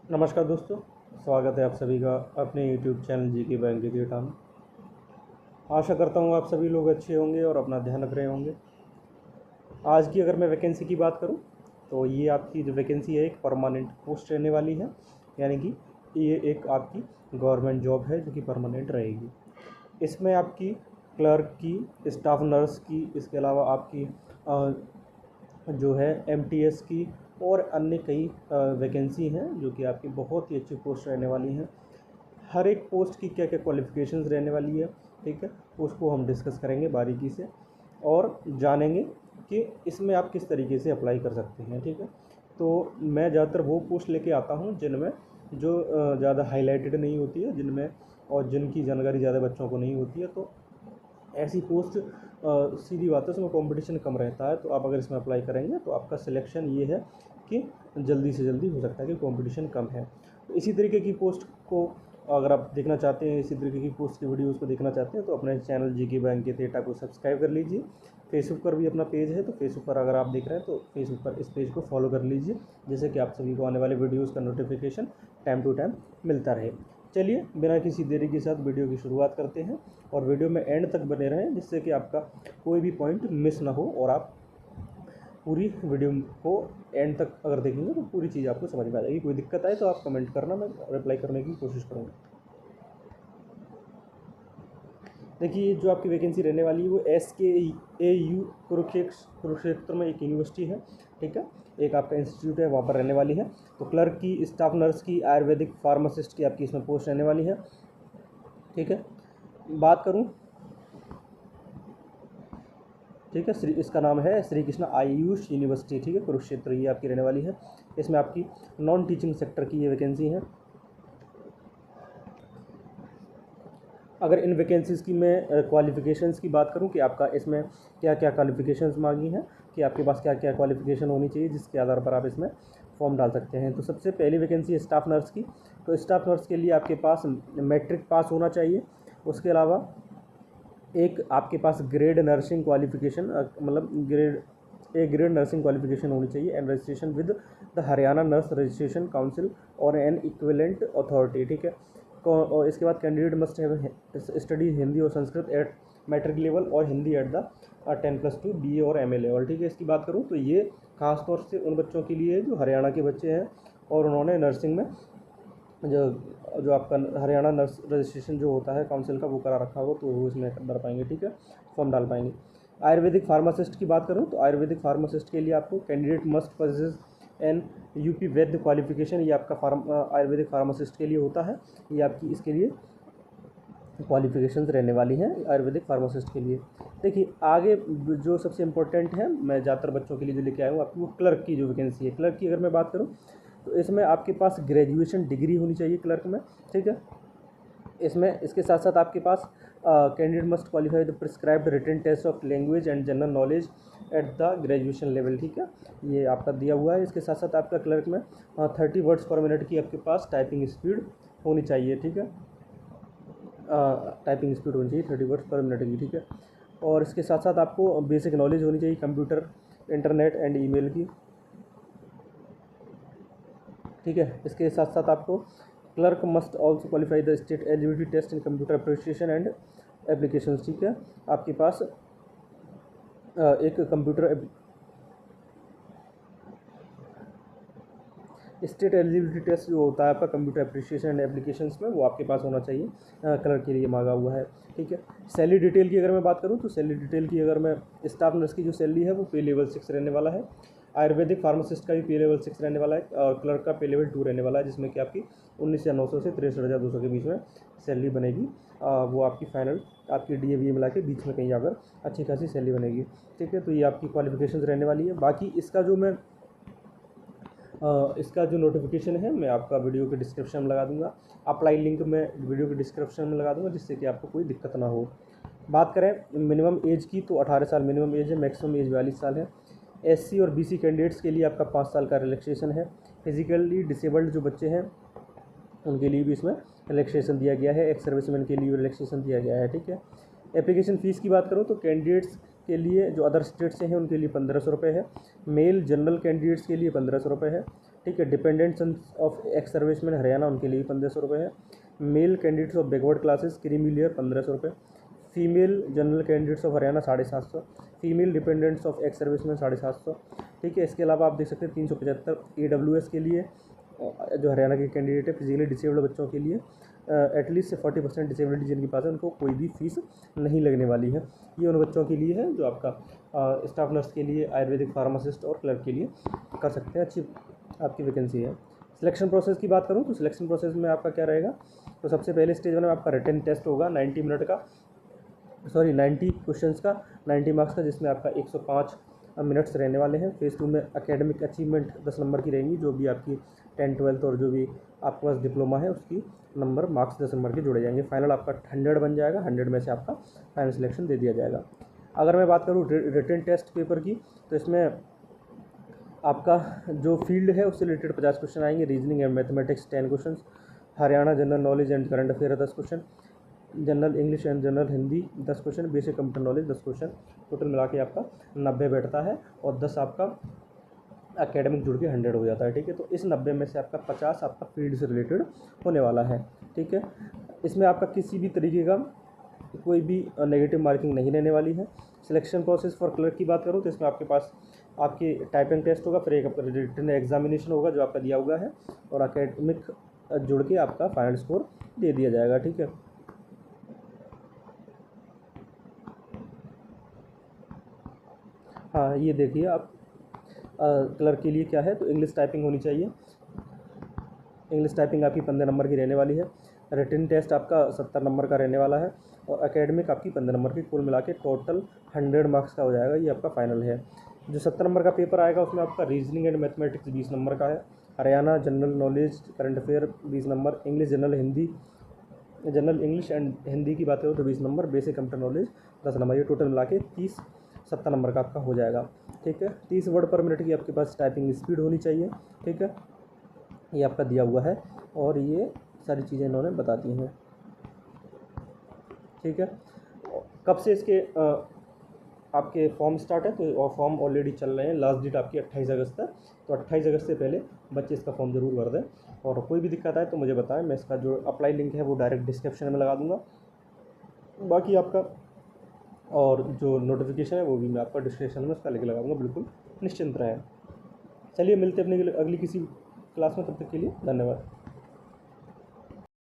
नमस्कार दोस्तों, स्वागत है आप सभी का अपने YouTube चैनल जी के बैंक के डेटा में। आशा करता हूँ आप सभी लोग अच्छे होंगे और अपना ध्यान रख रहे होंगे। आज की अगर मैं वैकेंसी की बात करूँ तो ये आपकी जो वैकेंसी है एक परमानेंट पोस्ट रहने वाली है, यानी कि ये एक आपकी गवर्नमेंट जॉब है जो कि परमानेंट रहेगी। इसमें आपकी क्लर्क की, स्टाफ नर्स की, इसके अलावा आपकी जो है MTS की और अन्य कई वैकेंसी हैं जो कि आपकी बहुत ही अच्छी पोस्ट रहने वाली हैं। हर एक पोस्ट की क्या क्या क्वालिफ़िकेशंस रहने वाली है, ठीक है, उसको हम डिस्कस करेंगे बारीकी से और जानेंगे कि इसमें आप किस तरीके से अप्लाई कर सकते हैं। ठीक है, तो मैं ज़्यादातर वो पोस्ट लेके आता हूँ जिनमें जो ज़्यादा हाईलाइटेड नहीं होती है, जिनमें और जिनकी जानकारी ज़्यादा बच्चों को नहीं होती है। तो ऐसी पोस्ट सीधी बात है, उसमें कंपटीशन कम रहता है। तो आप अगर इसमें अप्लाई करेंगे तो आपका सिलेक्शन ये है कि जल्दी से जल्दी हो सकता है कि कंपटीशन कम है। तो इसी तरीके की पोस्ट को अगर आप देखना चाहते हैं, इसी तरीके की पोस्ट की वीडियोस को देखना चाहते हैं तो अपने चैनल जी के बैंक के डेटा को सब्सक्राइब कर लीजिए। फेसबुक पर भी अपना पेज है, तो फेसबुक पर अगर आप देख रहे हैं तो फेसबुक पर इस पेज को फॉलो कर लीजिए, जिससे कि आप सभी को आने वाले वीडियोज़ का नोटिफिकेशन टाइम टू टाइम मिलता रहे। चलिए बिना किसी देरी के साथ वीडियो की शुरुआत करते हैं और वीडियो में एंड तक बने रहें, जिससे कि आपका कोई भी पॉइंट मिस ना हो और आप पूरी वीडियो को एंड तक अगर देखेंगे तो पूरी चीज़ आपको समझ में आ जाएगी। कोई दिक्कत आए तो आप कमेंट करना, मैं रिप्लाई करने की कोशिश करूँगा। देखिए, जो आपकी वैकेंसी रहने वाली है वो SKAU कुरुक्षेत्र में एक यूनिवर्सिटी है, ठीक है, एक आपका इंस्टीट्यूट है, वहाँ पर रहने वाली है। तो क्लर्क की, स्टाफ नर्स की, आयुर्वेदिक फार्मासिस्ट की आपकी इसमें पोस्ट रहने वाली है। ठीक है, बात करूँ, ठीक है, इसका नाम है श्री कृष्णा आयुष यूनिवर्सिटी, ठीक है, कुरुक्षेत्र, ये आपकी रहने वाली है। इसमें आपकी नॉन टीचिंग सेक्टर की ये वैकेंसी है। अगर इन वैकेंसीज़ की मैं क्वालिफ़िकेशंस की बात करूं कि आपका इसमें क्या क्या क्वालिफ़िकेशंस मांगी हैं, कि आपके पास क्या क्या क्वालिफ़िकेशन होनी चाहिए जिसके आधार पर आप इसमें फॉर्म डाल सकते हैं। तो सबसे पहली वैकेंसी है स्टाफ नर्स की। तो स्टाफ नर्स के लिए आपके पास मैट्रिक पास होना चाहिए। उसके अलावा एक आपके पास ग्रेड नर्सिंग क्वालिफ़िकेशन, मतलब ग्रेड नर्सिंग क्वालिफ़िकेशन होनी चाहिए and registration with the Haryana nurse registration council और एन इक्विवेलेंट अथॉरिटी, ठीक है। और इसके बाद candidate must have study Hindi और संस्कृत एट मैट्रिक लेवल और हिंदी एट द 10+2 BA और MA लेवल, ठीक है। इसकी बात करूँ तो ये खास तौर से उन बच्चों के लिए है जो हरियाणा के बच्चे हैं और उन्होंने नर्सिंग में जो आपका हरियाणा नर्स रजिस्ट्रेशन जो होता है काउंसिल का, वो करा रखा हो, तो वो इसमें भर पाएंगे, ठीक है, फॉर्म डाल पाएंगे। आयुर्वेदिक फार्मासिस्ट की बात करूँ तो आयुर्वेदिक फार्मासिस्ट के लिए आपको candidate must possess an UP वैद्य क्वालिफिकेशन, ये आपका आयुर्वेदिक फार्मासिस्ट के लिए होता है। ये आपकी इसके लिए क्वालिफिकेशंस रहने वाली हैं आयुर्वेदिक फार्मासिस्ट के लिए। देखिए आगे जो सबसे इम्पोर्टेंट है, मैं ज़्यादातर बच्चों के लिए जो लेके आया हूँ आपकी, वो क्लर्क की जो वैकेंसी है। क्लर्क की अगर मैं बात करूँ तो इसमें आपके पास ग्रेजुएशन डिग्री होनी चाहिए क्लर्क में, ठीक है। इसमें इसके साथ साथ आपके पास candidate must qualify the prescribed written test of language and general knowledge at the graduation level, ठीक है, ये आपका दिया हुआ है। इसके साथ साथ आपका क्लर्क में 30 वर्ड्स पर मिनट की आपके पास टाइपिंग स्पीड होनी चाहिए, ठीक है, टाइपिंग स्पीड होनी चाहिए 30 वर्ड्स पर मिनट की, ठीक है। और इसके साथ साथ आपको बेसिक नॉलेज होनी चाहिए कंप्यूटर, इंटरनेट एंड ईमेल की, ठीक है। इसके साथ साथ आपको clerk must also qualify the state eligibility test in computer application and application, ठीक है। आपके पास एक कंप्यूटर स्टेट एलिजिबिलिटी टेस्ट जो होता है आपका कंप्यूटर एप्लीकेशन एंड एप्लीकेशंस में, वो आपके पास होना चाहिए, क्लर्क के लिए मांगा हुआ है, ठीक है। सैलरी डिटेल की अगर मैं बात करूँ तो सैलरी डिटेल की अगर मैं, स्टाफ नर्स की जो सैलरी है वो पे लेवल 6 रहने वाला है। आयुर्वेदिक फार्मासिस्ट का भी पे लेवल 6 रहने वाला है और क्लर्क का पे लेवल 2 रहने वाला है, जिसमें कि आपकी 19,900 से 63,200 के बीच में सैलरी बनेगी। वो आपकी फाइनल आपकी DA मिला के बीच में कहीं अगर अच्छी खासी सैलरी बनेगी, ठीक है। तो ये आपकी क्वालिफिकेशन रहने वाली है। बाकी इसका जो नोटिफिकेशन है मैं आपका वीडियो के डिस्क्रिप्शन में लगा दूंगा, अप्लाई लिंक मैं वीडियो के डिस्क्रिप्शन में लगा दूंगा, जिससे कि आपको कोई दिक्कत ना हो। बात करें मिनिमम एज की तो 18 साल मिनिमम एज है, मैक्सिमम एज 42 साल है। SC और BC कैंडिडेट्स के लिए आपका 5 साल का रिलैक्सेशन है। फिजिकली डिसेबल्ड जो बच्चे हैं उनके लिए भी इसमें रिलैक्सेशन दिया गया है, एक्स सर्विसमैन के लिए रिलैक्सेशन दिया गया है, ठीक है। एप्लीकेशन फ़ीस की बात करूँ तो कैंडिडेट्स के लिए जो अदर स्टेट से हैं उनके लिए 1500 रुपये है। मेल जनरल कैंडिडेट्स के लिए 1500 रुपये है, ठीक है। Dependents of ex serviceman Haryana, उनके लिए 1500 रुपये है। Male candidates of backward classes creamy layer 1500 रुपये। Female general candidates of Haryana 750। Female dependents of ex serviceman 750। ठीक है। इसके अलावा आप देख सकते हैं 375 AWS के लिए, जो हरियाणा के कैंडिडेट है, फिजिकली डिसेबल्ड बच्चों के लिए एटलीस्ट 40% डिसेबिलिटी जिनके पास है, उनको कोई भी फीस नहीं लगने वाली है। ये उन बच्चों के लिए है जो आपका स्टाफ नर्स के लिए, आयुर्वेदिक फार्मासिस्ट और क्लर्क के लिए कर सकते हैं। अच्छी आपकी वैकेंसी है। सिलेक्शन प्रोसेस की बात करूँ तो सिलेक्शन प्रोसेस में आपका क्या रहेगा, तो सबसे पहले स्टेज वन में आपका रिटन टेस्ट होगा 90 मिनट का, 90 क्वेश्चंस का, 90 मार्क्स का, जिसमें आपका 105 मिनट्स रहने वाले हैं। फेज़ 2 में एकेडमिक अचीवमेंट 10 नंबर की रहेंगी, जो भी आपकी 10, 12 और जो भी आपके पास डिप्लोमा है उसकी नंबर मार्क्स 10 नंबर के जोड़े जाएंगे। फाइनल आपका 100 बन जाएगा, 100 में से आपका फाइनल सिलेक्शन दे दिया जाएगा। अगर मैं बात करूँ रिटन टेस्ट पेपर की, तो इसमें आपका जो फील्ड है उससे रिलेटेड 50 क्वेश्चन आएंगे। Reasoning and mathematics 10 question, Haryana general knowledge and current affair 10 question, general English and general Hindi 10 question, basic computer knowledge 10 question, total मिला के आपका 90 बैठता है और 10 आपका एकेडमिक जुड़ के 100 हो जाता है। ठीक है। तो इस 90 में से आपका 50 आपका फील्ड से रिलेटेड होने वाला है। ठीक है। इसमें आपका किसी भी तरीके का कोई भी नेगेटिव मार्किंग नहीं रहने वाली है। सिलेक्शन प्रोसेस फॉर क्लर्क की बात करूँ तो इसमें आपके पास आपकी टाइपिंग टेस्ट होगा, फिर एक रिटन एग्जामिनेशन होगा जो आपका दिया हुआ है, और एकेडमिक जुड़ के आपका फाइनल स्कोर दे दिया जाएगा। ठीक है। हाँ, ये देखिए आप क्लर्क के लिए क्या है, तो इंग्लिश टाइपिंग होनी चाहिए। इंग्लिश टाइपिंग आपकी 15 नंबर की रहने वाली है। रिटन टेस्ट आपका 70 नंबर का रहने वाला है, और एकेडमिक आपकी 15 नंबर की, कुल मिला के टोटल 100 मार्क्स का हो जाएगा। ये आपका फाइनल है। जो 70 नंबर का पेपर आएगा उसमें आपका रीजनिंग एंड मैथमेटिक्स 20 नंबर का है, Haryana general knowledge current affair 20 number, English general English and Hindi की बात करो तो 20 number, basic computer knowledge 10 number, ये टोटल मिला के 70 नंबर का आपका हो जाएगा। ठीक है। 30 वर्ड पर मिनट की आपके पास टाइपिंग स्पीड होनी चाहिए। ठीक है। ये आपका दिया हुआ है और ये सारी चीज़ें इन्होंने बता दी हैं। ठीक है। कब से इसके आपके फॉर्म स्टार्ट है, तो फॉर्म ऑलरेडी चल रहे हैं। लास्ट डेट आपकी 28 अगस्त है, तो 28 अगस्त से पहले बच्चे इसका फॉर्म ज़रूर भर दें, और कोई भी दिक्कत आए तो मुझे बताएं। मैं इसका जो अप्लाई लिंक है वो डायरेक्ट डिस्क्रिप्शन में लगा दूँगा। बाकी आपका और जो नोटिफिकेशन है वो भी मैं आपका डिस्क्रिप्शन में उसका लिंक लगा दूँगा, बिल्कुल निश्चिंत रहें। चलिए मिलते हैं अपने अगली किसी क्लास में, तब तक के लिए धन्यवाद।